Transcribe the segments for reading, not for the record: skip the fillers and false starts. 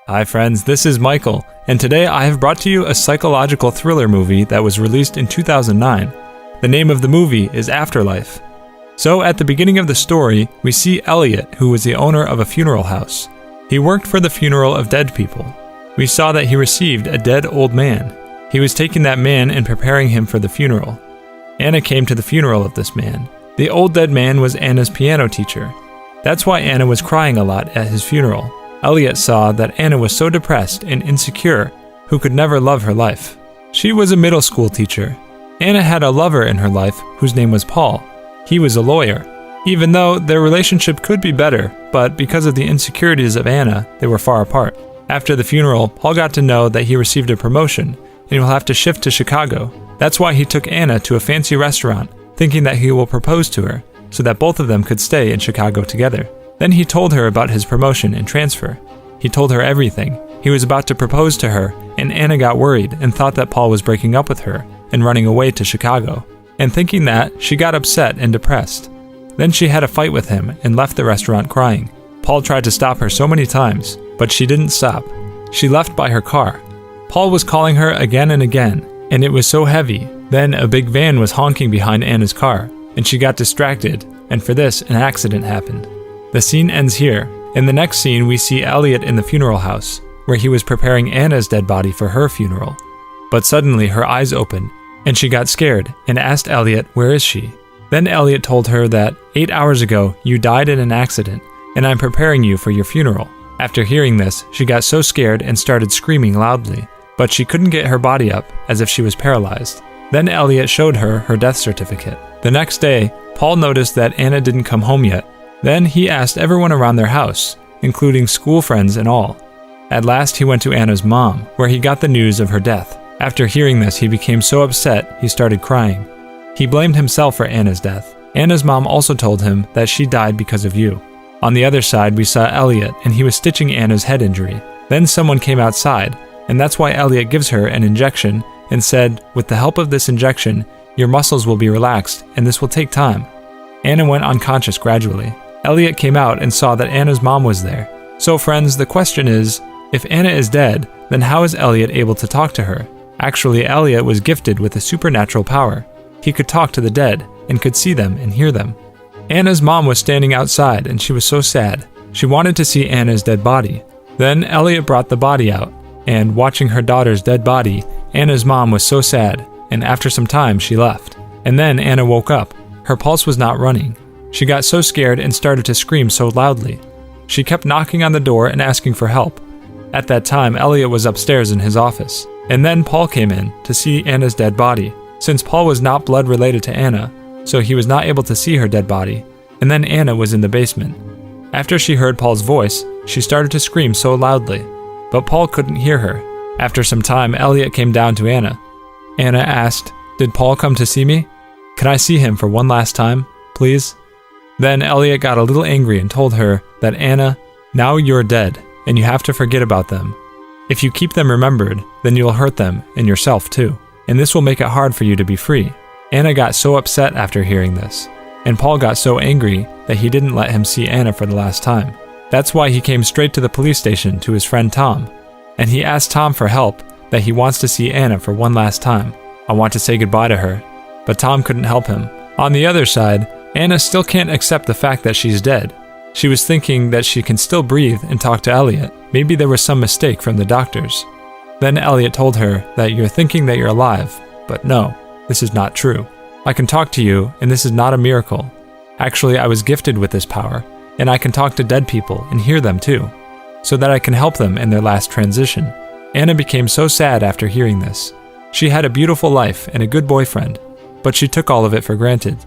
Hi friends, this is Michael, and today I have brought to you a psychological thriller movie that was released in 2009. The name of the movie is After.Life. So at the beginning of the story, we see Eliot, who was the owner of a funeral house. He worked for the funeral of dead people. We saw that he received a dead old man. He was taking that man and preparing him for the funeral. Anna came to the funeral of this man. The old dead man was Anna's piano teacher. That's why Anna was crying a lot at his funeral. Eliot saw that Anna was so depressed and insecure, who could never love her life. She was a middle school teacher. Anna had a lover in her life whose name was Paul. He was a lawyer. Even though their relationship could be better, but because of the insecurities of Anna, they were far apart. After the funeral, Paul got to know that he received a promotion and he will have to shift to Chicago. That's why he took Anna to a fancy restaurant, thinking that he will propose to her, so that both of them could stay in Chicago together. Then he told her about his promotion and transfer. He told her everything. He was about to propose to her, and Anna got worried and thought that Paul was breaking up with her and running away to Chicago. And thinking that, she got upset and depressed. Then she had a fight with him and left the restaurant crying. Paul tried to stop her so many times, but she didn't stop. She left by her car. Paul was calling her again and again, and it was so heavy. Then a big van was honking behind Anna's car, and she got distracted, and for this, an accident happened. The scene ends here. In the next scene, we see Eliot in the funeral house, where he was preparing Anna's dead body for her funeral. But suddenly her eyes opened, and she got scared and asked Eliot, "Where is she?" Then Eliot told her that 8 hours ago you died in an accident, and I'm preparing you for your funeral. After hearing this, she got so scared and started screaming loudly, but she couldn't get her body up, as if she was paralyzed. Then Eliot showed her her death certificate. The next day, Paul noticed that Anna didn't come home yet. Then he asked everyone around their house, including school friends and all. At last he went to Anna's mom, where he got the news of her death. After hearing this, he became so upset he started crying. He blamed himself for Anna's death. Anna's mom also told him that she died because of you. On the other side, we saw Eliot, and he was stitching Anna's head injury. Then someone came outside, and that's why Eliot gives her an injection and said, "With the help of this injection, your muscles will be relaxed, and this will take time." Anna went unconscious gradually. Eliot came out and saw that Anna's mom was there. So friends, the question is, if Anna is dead, then how is Eliot able to talk to her? Actually, Eliot was gifted with a supernatural power. He could talk to the dead and could see them and hear them. Anna's mom was standing outside and she was so sad. She wanted to see Anna's dead body. Then Eliot brought the body out, and watching her daughter's dead body, Anna's mom was so sad, and after some time she left. And then Anna woke up. Her pulse was not running. She got so scared and started to scream so loudly. She kept knocking on the door and asking for help. At that time, Eliot was upstairs in his office, and then Paul came in to see Anna's dead body. Since Paul was not blood related to Anna, so he was not able to see her dead body, and then Anna was in the basement. After she heard Paul's voice, she started to scream so loudly, but Paul couldn't hear her. After some time, Eliot came down to Anna. Anna asked, "Did Paul come to see me? Can I see him for one last time, please?" Then Eliot got a little angry and told her that, "Anna, now you're dead, and you have to forget about them. If you keep them remembered, then you'll hurt them and yourself too, and this will make it hard for you to be free." Anna got so upset after hearing this, and Paul got so angry that he didn't let him see Anna for the last time. That's why he came straight to the police station to his friend Tom, and he asked Tom for help, that he wants to see Anna for one last time. I want to say goodbye to her, but Tom couldn't help him. On the other side, Anna still can't accept the fact that she's dead. She was thinking that she can still breathe and talk to Eliot. Maybe there was some mistake from the doctors. Then Eliot told her that you're thinking that you're alive, but no, this is not true. I can talk to you, and this is not a miracle. Actually, I was gifted with this power, and I can talk to dead people and hear them too, so that I can help them in their last transition. Anna became so sad after hearing this. She had a beautiful life and a good boyfriend, but she took all of it for granted.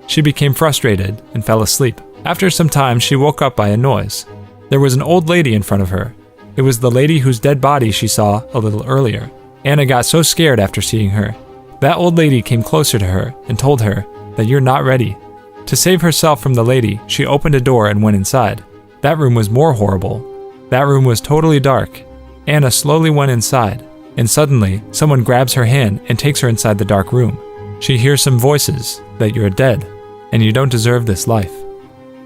She became frustrated and fell asleep. After some time, she woke up by a noise. There was an old lady in front of her. It was the lady whose dead body she saw a little earlier. Anna got so scared after seeing her. That old lady came closer to her and told her that you're not ready. To save herself from the lady, she opened a door and went inside. That room was more horrible. That room was totally dark. Anna slowly went inside, and suddenly, someone grabs her hand and takes her inside the dark room. She hears some voices that you're dead, and you don't deserve this life.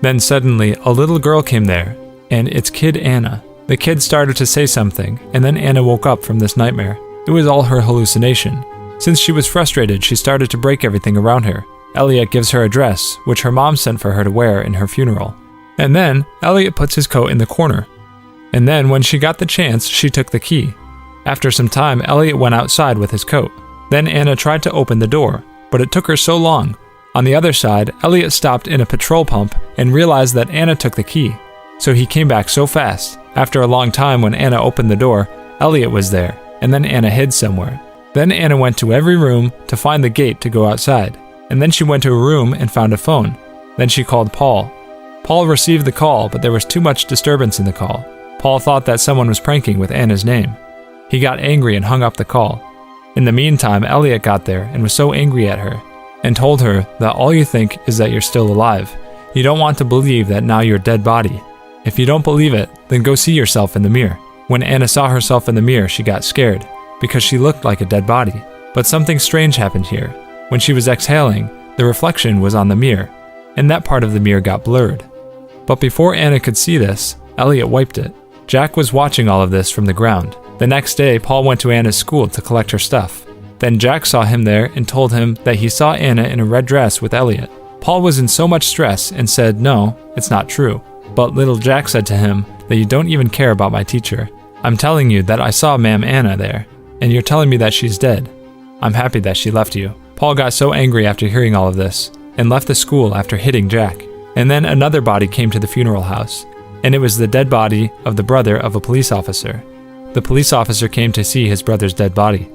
Then suddenly, a little girl came there, and it's Kid Anna. The kid started to say something, and then Anna woke up from this nightmare. It was all her hallucination. Since she was frustrated, she started to break everything around her. Eliot gives her a dress, which her mom sent for her to wear in her funeral. And then, Eliot puts his coat in the corner. And then, when she got the chance, she took the key. After some time, Eliot went outside with his coat. Then Anna tried to open the door, but it took her so long. On the other side, Eliot stopped in a petrol pump and realized that Anna took the key. So he came back so fast. After a long time, when Anna opened the door, Eliot was there, and then Anna hid somewhere. Then Anna went to every room to find the gate to go outside. And then she went to a room and found a phone. Then she called Paul. Paul received the call, but there was too much disturbance in the call. Paul thought that someone was pranking with Anna's name. He got angry and hung up the call. In the meantime, Eliot got there and was so angry at her, and told her that all you think is that you're still alive. You don't want to believe that now you're a dead body. If you don't believe it, then go see yourself in the mirror. When Anna saw herself in the mirror, she got scared, because she looked like a dead body. But something strange happened here. When she was exhaling, the reflection was on the mirror, and that part of the mirror got blurred. But before Anna could see this, Eliot wiped it. Jack was watching all of this from the ground. The next day, Paul went to Anna's school to collect her stuff. Then Jack saw him there and told him that he saw Anna in a red dress with Eliot. Paul was in so much stress and said, "No, it's not true." But little Jack said to him that you don't even care about my teacher. I'm telling you that I saw Ma'am Anna there, and you're telling me that she's dead. I'm happy that she left you. Paul got so angry after hearing all of this, and left the school after hitting Jack. And then another body came to the funeral house, and it was the dead body of the brother of a police officer. The police officer came to see his brother's dead body,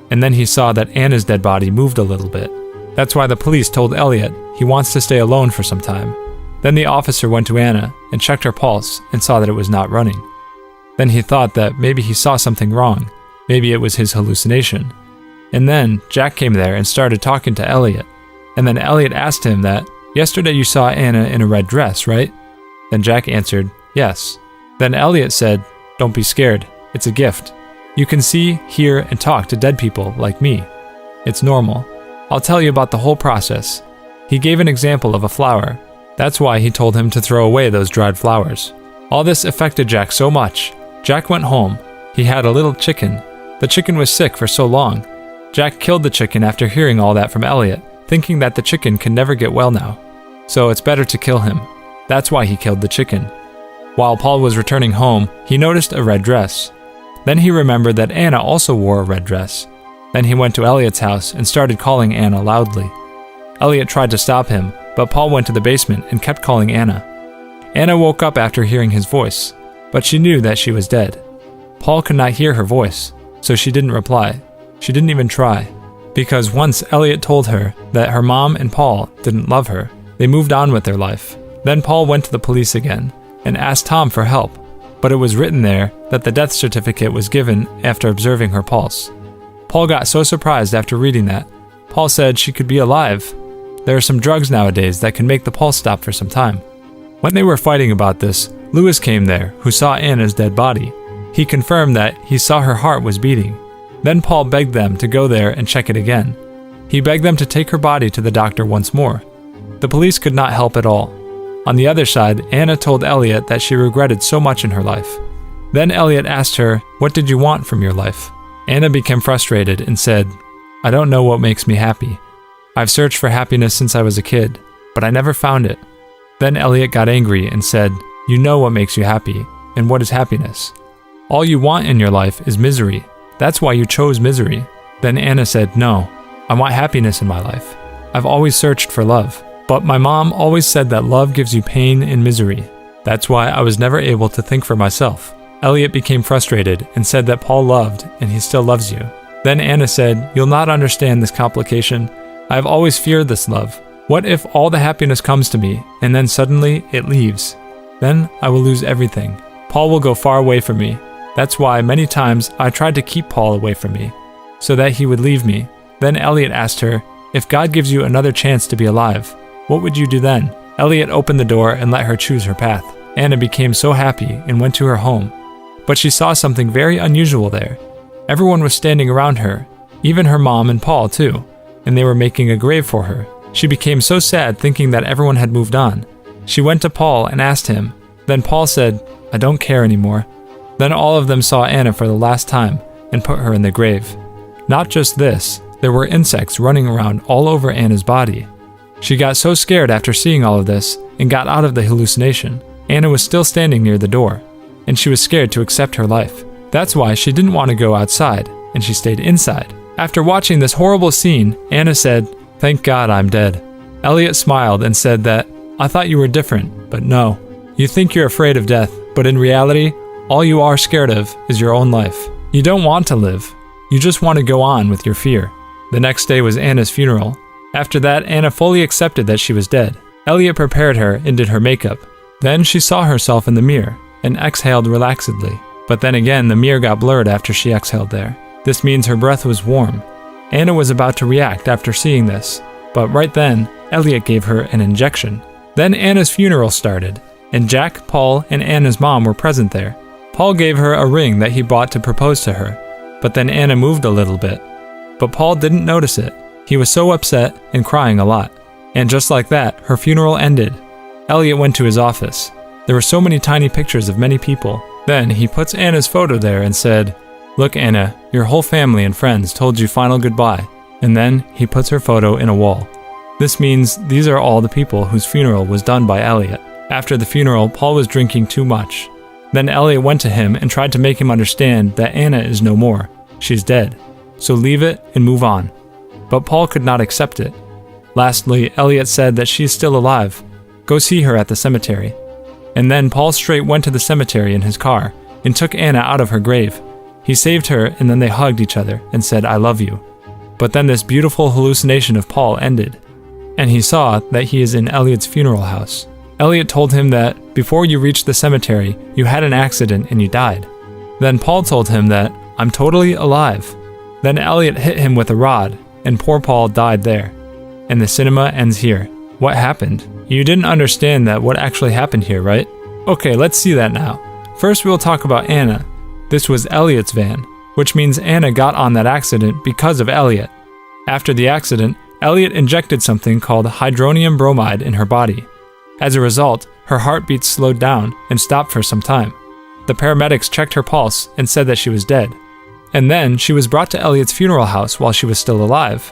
and then he saw that Anna's dead body moved a little bit. That's why the police told Eliot he wants to stay alone for some time. Then the officer went to Anna and checked her pulse and saw that it was not running. Then he thought that maybe he saw something wrong, maybe it was his hallucination. And then Jack came there and started talking to Eliot. And then Eliot asked him that, "Yesterday you saw Anna in a red dress, right?" Then Jack answered, "Yes." Then Eliot said, "Don't be scared. It's a gift. You can see, hear, and talk to dead people like me. It's normal. I'll tell you about the whole process." He gave an example of a flower. That's why he told him to throw away those dried flowers. All this affected Jack so much. Jack went home. He had a little chicken. The chicken was sick for so long. Jack killed the chicken after hearing all that from Eliot, thinking that the chicken can never get well now. So it's better to kill him. That's why he killed the chicken. While Paul was returning home, he noticed a red dress. Then he remembered that Anna also wore a red dress. Then he went to Eliot's house and started calling Anna loudly. Eliot tried to stop him, but Paul went to the basement and kept calling Anna. Anna woke up after hearing his voice, but she knew that she was dead. Paul could not hear her voice, so she didn't reply. She didn't even try, because once Eliot told her that her mom and Paul didn't love her, they moved on with their life. Then Paul went to the police again and asked Tom for help, but it was written there that the death certificate was given after observing her pulse. Paul got so surprised after reading that. Paul said she could be alive. There are some drugs nowadays that can make the pulse stop for some time. When they were fighting about this, Lewis came there, who saw Anna's dead body. He confirmed that he saw her heart was beating. Then Paul begged them to go there and check it again. He begged them to take her body to the doctor once more. The police could not help at all. On the other side, Anna told Eliot that she regretted so much in her life. Then Eliot asked her, "What did you want from your life?" Anna became frustrated and said, "I don't know what makes me happy. I've searched for happiness since I was a kid, but I never found it." Then Eliot got angry and said, "You know what makes you happy, and what is happiness? All you want in your life is misery. That's why you chose misery." Then Anna said, "No, I want happiness in my life. I've always searched for love, but my mom always said that love gives you pain and misery. That's why I was never able to think for myself." Eliot became frustrated and said that Paul loved and he still loves you. Then Anna said, "You'll not understand this complication. I have always feared this love. What if all the happiness comes to me and then suddenly it leaves? Then I will lose everything. Paul will go far away from me. That's why many times I tried to keep Paul away from me, so that he would leave me." Then Eliot asked her, "If God gives you another chance to be alive, what would you do then?" Eliot opened the door and let her choose her path. Anna became so happy and went to her home. But she saw something very unusual there. Everyone was standing around her, even her mom and Paul too, and they were making a grave for her. She became so sad thinking that everyone had moved on. She went to Paul and asked him. Then Paul said, "I don't care anymore. Then all of them saw Anna for the last time and put her in the grave. Not just this, there were insects running around all over Anna's body. She got so scared after seeing all of this and got out of the hallucination. Anna was still standing near the door, and she was scared to accept her life. That's why she didn't want to go outside, and she stayed inside. After watching this horrible scene, Anna said, "Thank God I'm dead." Eliot smiled and said that, "I thought you were different, but no. You think you're afraid of death, but in reality, all you are scared of is your own life. You don't want to live. You just want to go on with your fear." The next day was Anna's funeral. After that, Anna fully accepted that she was dead. Eliot prepared her and did her makeup. Then she saw herself in the mirror and exhaled relaxedly. But then again, the mirror got blurred after she exhaled there. This means her breath was warm. Anna was about to react after seeing this, but right then, Eliot gave her an injection. Then Anna's funeral started, and Jack, Paul, and Anna's mom were present there. Paul gave her a ring that he bought to propose to her, but then Anna moved a little bit. But Paul didn't notice it. He was so upset and crying a lot. And just like that, her funeral ended. Eliot went to his office. There were so many tiny pictures of many people. Then he puts Anna's photo there and said, "Look, Anna, your whole family and friends told you final goodbye." And then he puts her photo in a wall. This means these are all the people whose funeral was done by Eliot. After the funeral, Paul was drinking too much. Then Eliot went to him and tried to make him understand that Anna is no more. She's dead. So leave it and move on. But Paul could not accept it. Lastly, Eliot said that she is still alive. Go see her at the cemetery. And then Paul straight went to the cemetery in his car and took Anna out of her grave. He saved her, and then they hugged each other and said, "I love you." But then this beautiful hallucination of Paul ended, and he saw that he is in Eliot's funeral house. Eliot told him that before you reached the cemetery, you had an accident and you died. Then Paul told him that, "I'm totally alive." Then Eliot hit him with a rod, and poor Paul died there. And the cinema ends here. What happened? You didn't understand that what actually happened here, right? Okay, let's see that now. First we'll talk about Anna. This was Eliot's van, which means Anna got on that accident because of Eliot. After the accident, Eliot injected something called hydronium bromide in her body. As a result, her heartbeat slowed down and stopped for some time. The paramedics checked her pulse and said that she was dead. And then she was brought to Eliot's funeral house while she was still alive.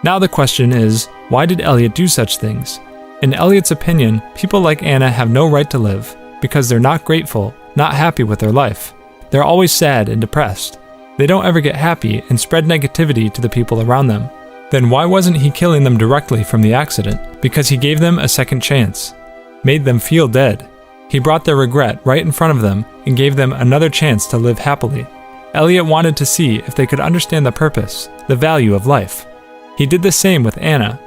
Now the question is, why did Eliot do such things? In Eliot's opinion, people like Anna have no right to live because they're not grateful, not happy with their life. They're always sad and depressed. They don't ever get happy and spread negativity to the people around them. Then why wasn't he killing them directly from the accident? Because he gave them a second chance, made them feel dead. He brought their regret right in front of them and gave them another chance to live happily. Eliot wanted to see if they could understand the purpose, the value of life. He did the same with Anna,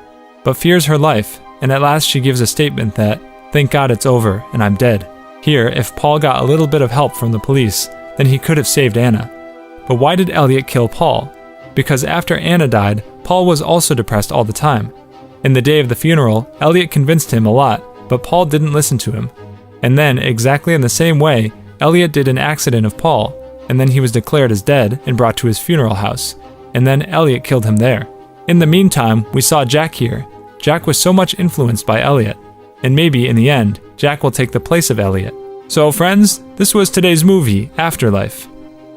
but fears her life, and at last she gives a statement that, "Thank God it's over and I'm dead." Here, if Paul got a little bit of help from the police, then he could have saved Anna. But why did Eliot kill Paul? Because after Anna died, Paul was also depressed all the time. In the day of the funeral, Eliot convinced him a lot, but Paul didn't listen to him. And then, exactly in the same way, Eliot did an accident of Paul, and then he was declared as dead and brought to his funeral house, and then Eliot killed him there. In the meantime, we saw Jack here. Jack was so much influenced by Eliot, and maybe in the end, Jack will take the place of Eliot. So friends, this was today's movie, After.Life.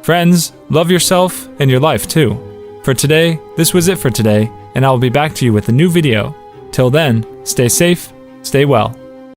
Friends, love yourself and your life too. For today, this was it for today, and I will be back to you with a new video. Till then, stay safe, stay well.